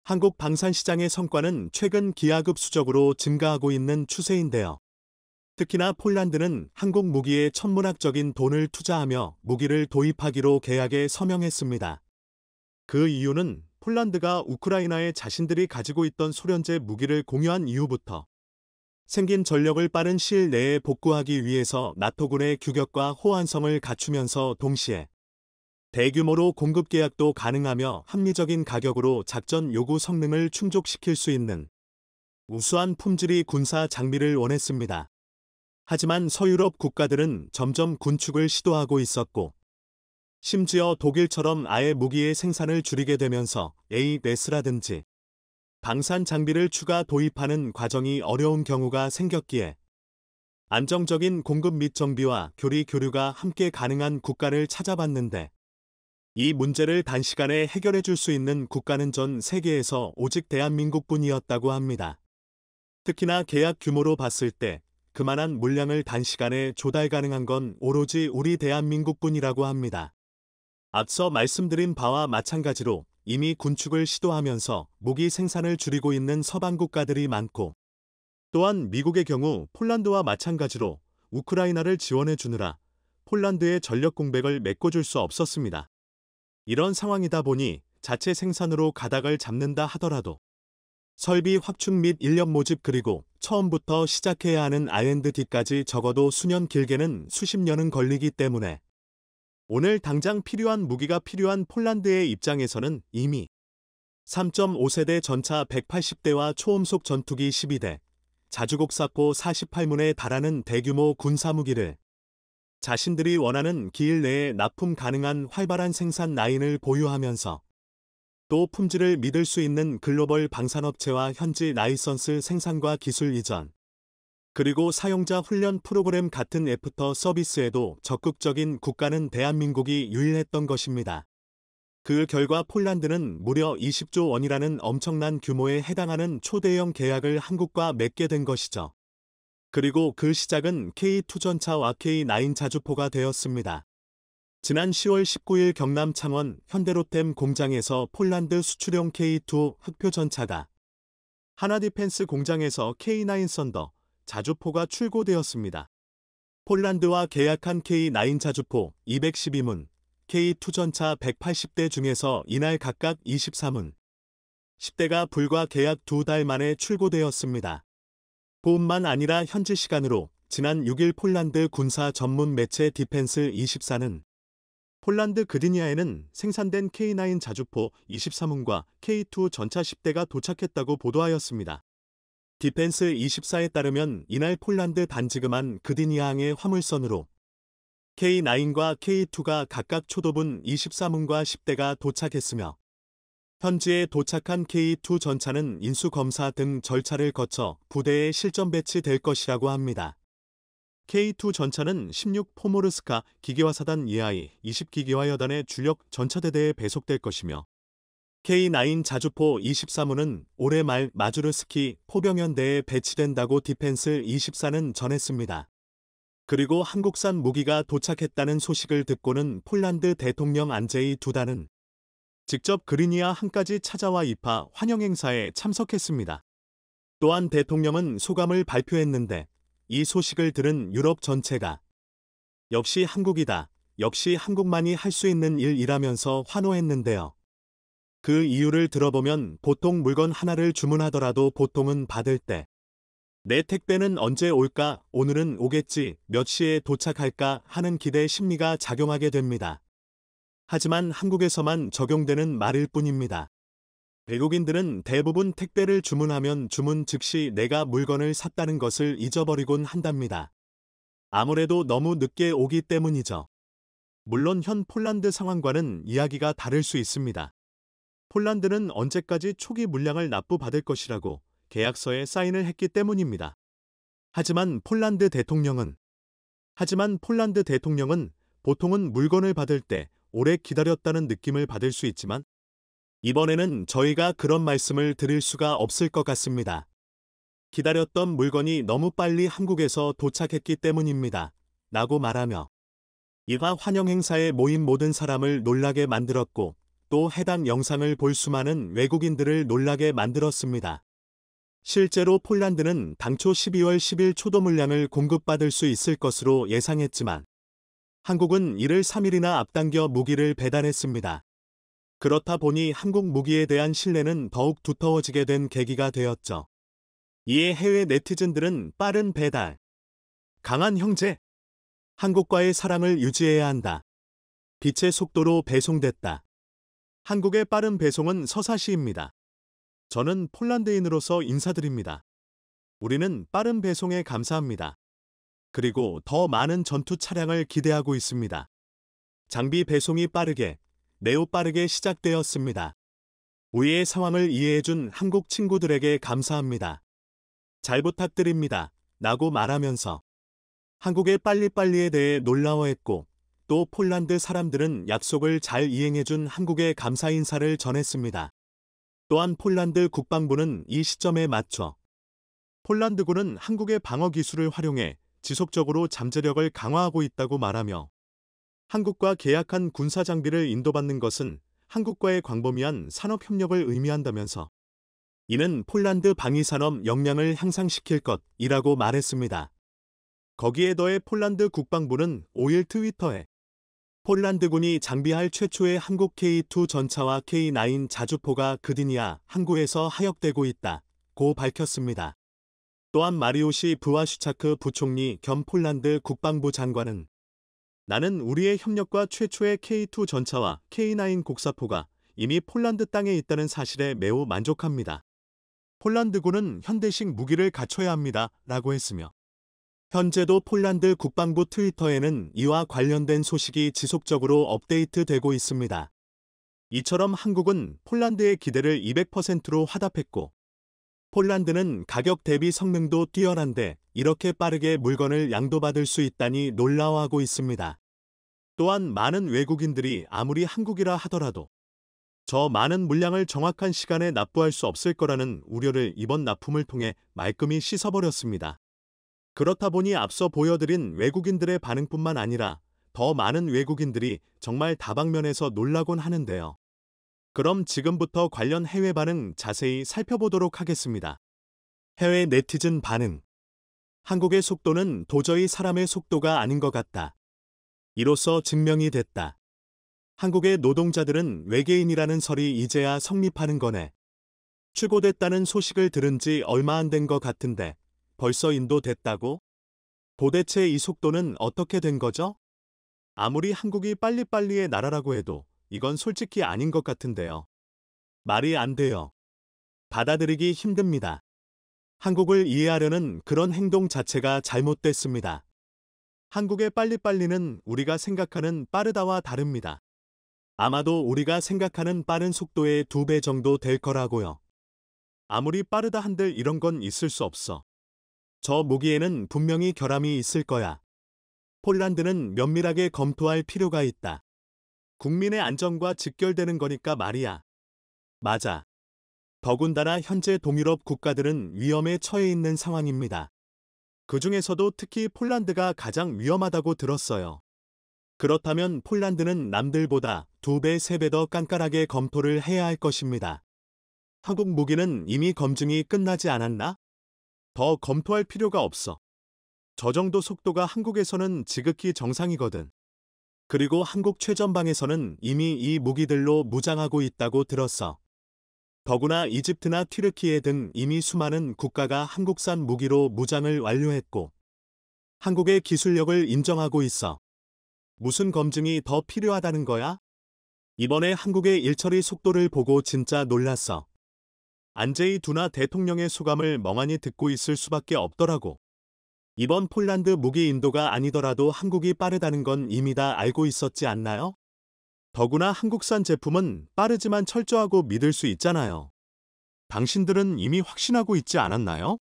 한국 방산시장의 성과는 최근 기하급수적으로 증가하고 있는 추세인데요. 특히나 폴란드는 한국 무기에 천문학적인 돈을 투자하며 무기를 도입하기로 계약에 서명했습니다. 그 이유는 폴란드가 우크라이나에 자신들이 가지고 있던 소련제 무기를 공유한 이후부터 생긴 전력을 빠른 시일 내에 복구하기 위해서 나토군의 규격과 호환성을 갖추면서 동시에 대규모로 공급 계약도 가능하며 합리적인 가격으로 작전 요구 성능을 충족시킬 수 있는 우수한 품질의 군사 장비를 원했습니다. 하지만 서유럽 국가들은 점점 군축을 시도하고 있었고, 심지어 독일처럼 아예 무기의 생산을 줄이게 되면서 AWACS라든지 방산 장비를 추가 도입하는 과정이 어려운 경우가 생겼기에 안정적인 공급 및 정비와 교류가 함께 가능한 국가를 찾아봤는데, 이 문제를 단시간에 해결해 줄 수 있는 국가는 전 세계에서 오직 대한민국뿐이었다고 합니다. 특히나 계약 규모로 봤을 때 그만한 물량을 단시간에 조달 가능한 건 오로지 우리 대한민국뿐이라고 합니다. 앞서 말씀드린 바와 마찬가지로 이미 군축을 시도하면서 무기 생산을 줄이고 있는 서방 국가들이 많고, 또한 미국의 경우 폴란드와 마찬가지로 우크라이나를 지원해 주느라 폴란드의 전력 공백을 메꿔줄 수 없었습니다. 이런 상황이다 보니 자체 생산으로 가닥을 잡는다 하더라도 설비 확충 및 인력 모집 그리고 처음부터 시작해야 하는 R&D까지 적어도 수년 길게는 수십 년은 걸리기 때문에 오늘 당장 필요한 무기가 필요한 폴란드의 입장에서는 이미 3.5세대 전차 180대와 초음속 전투기 12대, 자주곡사포 48문에 달하는 대규모 군사무기를 자신들이 원하는 기일 내에 납품 가능한 활발한 생산 라인을 보유하면서 또 품질을 믿을 수 있는 글로벌 방산업체와 현지 라이선스 생산과 기술 이전, 그리고 사용자 훈련 프로그램 같은 애프터 서비스에도 적극적인 국가는 대한민국이 유일했던 것입니다. 그 결과 폴란드는 무려 20조 원이라는 엄청난 규모에 해당하는 초대형 계약을 한국과 맺게 된 것이죠. 그리고 그 시작은 K2 전차와 K9 자주포가 되었습니다. 지난 10월 19일 경남 창원 현대로템 공장에서 폴란드 수출용 K2 흑표 전차가 하나디펜스 공장에서 K9 썬더 자주포가 출고되었습니다. 폴란드와 계약한 K9 자주포 212문, K2 전차 180대 중에서 이날 각각 23문, 10대가 불과 계약 2달 만에 출고되었습니다. 뿐만 아니라 현지 시간으로 지난 6일 폴란드 군사 전문 매체 디펜스 24는 폴란드 그디니아에는 생산된 K9 자주포 23문과 K2 전차 10대가 도착했다고 보도하였습니다. 디펜스 24에 따르면 이날 폴란드 단지금한 그디니아항의 화물선으로 K9과 K2가 각각 초도분 23문과 10대가 도착했으며, 현지에 도착한 K2 전차는 인수검사 등 절차를 거쳐 부대에 실전 배치될 것이라고 합니다. K2 전차는 16포모르스카 기계화사단 EI 20기계화여단의 주력 전차대대에 배속될 것이며, K9 자주포 23문은 올해 말 마주르스키 포병연대에 배치된다고 디펜스 24는 전했습니다. 그리고 한국산 무기가 도착했다는 소식을 듣고는 폴란드 대통령 안제이 두다는 직접 그리니아 항까지 찾아와 입하 환영 행사에 참석했습니다. 또한 대통령은 소감을 발표했는데, 이 소식을 들은 유럽 전체가 역시 한국이다, 역시 한국만이 할 수 있는 일이라면서 환호했는데요. 그 이유를 들어보면 보통 물건 하나를 주문하더라도 보통은 받을 때 내 택배는 언제 올까, 오늘은 오겠지, 몇 시에 도착할까 하는 기대 심리가 작용하게 됩니다. 하지만 한국에서만 적용되는 말일 뿐입니다. 외국인들은 대부분 택배를 주문하면 주문 즉시 내가 물건을 샀다는 것을 잊어버리곤 한답니다. 아무래도 너무 늦게 오기 때문이죠. 물론 현 폴란드 상황과는 이야기가 다를 수 있습니다. 폴란드는 언제까지 초기 물량을 납부받을 것이라고 계약서에 사인을 했기 때문입니다. 하지만 폴란드 대통령은 보통은 물건을 받을 때 오래 기다렸다는 느낌을 받을 수 있지만, 이번에는 저희가 그런 말씀을 드릴 수가 없을 것 같습니다. 기다렸던 물건이 너무 빨리 한국에서 도착했기 때문입니다. 라고 말하며 이화 환영 행사에 모인 모든 사람을 놀라게 만들었고, 또 해당 영상을 볼 수많은 외국인들을 놀라게 만들었습니다. 실제로 폴란드는 당초 12월 10일 초도 물량을 공급받을 수 있을 것으로 예상했지만 한국은 이를 3일이나 앞당겨 무기를 배달했습니다. 그렇다 보니 한국 무기에 대한 신뢰는 더욱 두터워지게 된 계기가 되었죠. 이에 해외 네티즌들은 빠른 배달, 강한 형제, 한국과의 사랑을 유지해야 한다. 빛의 속도로 배송됐다. 한국의 빠른 배송은 서사시입니다. 저는 폴란드인으로서 인사드립니다. 우리는 빠른 배송에 감사합니다. 그리고 더 많은 전투 차량을 기대하고 있습니다. 장비 배송이 빠르게, 매우 빠르게 시작되었습니다. 우리의 상황을 이해해준 한국 친구들에게 감사합니다. 잘 부탁드립니다. 라고 말하면서 한국의 빨리빨리에 대해 놀라워했고 또 폴란드 사람들은 약속을 잘 이행해준 한국에 감사 인사를 전했습니다. 또한 폴란드 국방부는 이 시점에 맞춰 폴란드군은 한국의 방어 기술을 활용해 지속적으로 잠재력을 강화하고 있다고 말하며 한국과 계약한 군사 장비를 인도받는 것은 한국과의 광범위한 산업협력을 의미한다면서 이는 폴란드 방위산업 역량을 향상시킬 것이라고 말했습니다. 거기에 더해 폴란드 국방부는 5일 트위터에 폴란드군이 장비할 최초의 한국 K2 전차와 K9 자주포가 그디니아 항구에서 하역되고 있다고 밝혔습니다. 또한 마리오시 브와슈차크 부총리 겸 폴란드 국방부 장관은 나는 우리의 협력과 최초의 K2 전차와 K9 곡사포가 이미 폴란드 땅에 있다는 사실에 매우 만족합니다. 폴란드군은 현대식 무기를 갖춰야 합니다. 라고 했으며 현재도 폴란드 국방부 트위터에는 이와 관련된 소식이 지속적으로 업데이트되고 있습니다. 이처럼 한국은 폴란드의 기대를 200%로 화답했고 폴란드는 가격 대비 성능도 뛰어난데 이렇게 빠르게 물건을 양도받을 수 있다니 놀라워하고 있습니다. 또한 많은 외국인들이 아무리 한국이라 하더라도 저 많은 물량을 정확한 시간에 납부할 수 없을 거라는 우려를 이번 납품을 통해 말끔히 씻어버렸습니다. 그렇다 보니 앞서 보여드린 외국인들의 반응뿐만 아니라 더 많은 외국인들이 정말 다방면에서 놀라곤 하는데요. 그럼 지금부터 관련 해외 반응 자세히 살펴보도록 하겠습니다. 해외 네티즌 반응. 한국의 속도는 도저히 사람의 속도가 아닌 것 같다. 이로써 증명이 됐다. 한국의 노동자들은 외계인이라는 설이 이제야 성립하는 거네. 출고됐다는 소식을 들은 지 얼마 안 된 것 같은데 벌써 인도됐다고? 도대체 이 속도는 어떻게 된 거죠? 아무리 한국이 빨리빨리의 나라라고 해도 이건 솔직히 아닌 것 같은데요. 말이 안 돼요. 받아들이기 힘듭니다. 한국을 이해하려는 그런 행동 자체가 잘못됐습니다. 한국의 빨리빨리는 우리가 생각하는 빠르다와 다릅니다. 아마도 우리가 생각하는 빠른 속도의 2배 정도 될 거라고요. 아무리 빠르다 한들 이런 건 있을 수 없어. 저 무기에는 분명히 결함이 있을 거야. 폴란드는 면밀하게 검토할 필요가 있다. 국민의 안전과 직결되는 거니까 말이야. 맞아. 더군다나 현재 동유럽 국가들은 위험에 처해 있는 상황입니다. 그 중에서도 특히 폴란드가 가장 위험하다고 들었어요. 그렇다면 폴란드는 남들보다 2배, 3배 더 깐깐하게 검토를 해야 할 것입니다. 한국 무기는 이미 검증이 끝나지 않았나? 더 검토할 필요가 없어. 저 정도 속도가 한국에서는 지극히 정상이거든. 그리고 한국 최전방에서는 이미 이 무기들로 무장하고 있다고 들었어. 더구나 이집트나 튀르키예 등 이미 수많은 국가가 한국산 무기로 무장을 완료했고 한국의 기술력을 인정하고 있어. 무슨 검증이 더 필요하다는 거야? 이번에 한국의 일처리 속도를 보고 진짜 놀랐어. 안제이 두나 대통령의 소감을 멍하니 듣고 있을 수밖에 없더라고. 이번 폴란드 무기 인도가 아니더라도 한국이 빠르다는 건 이미 다 알고 있었지 않나요? 더구나 한국산 제품은 빠르지만 철저하고 믿을 수 있잖아요. 당신들은 이미 확신하고 있지 않았나요?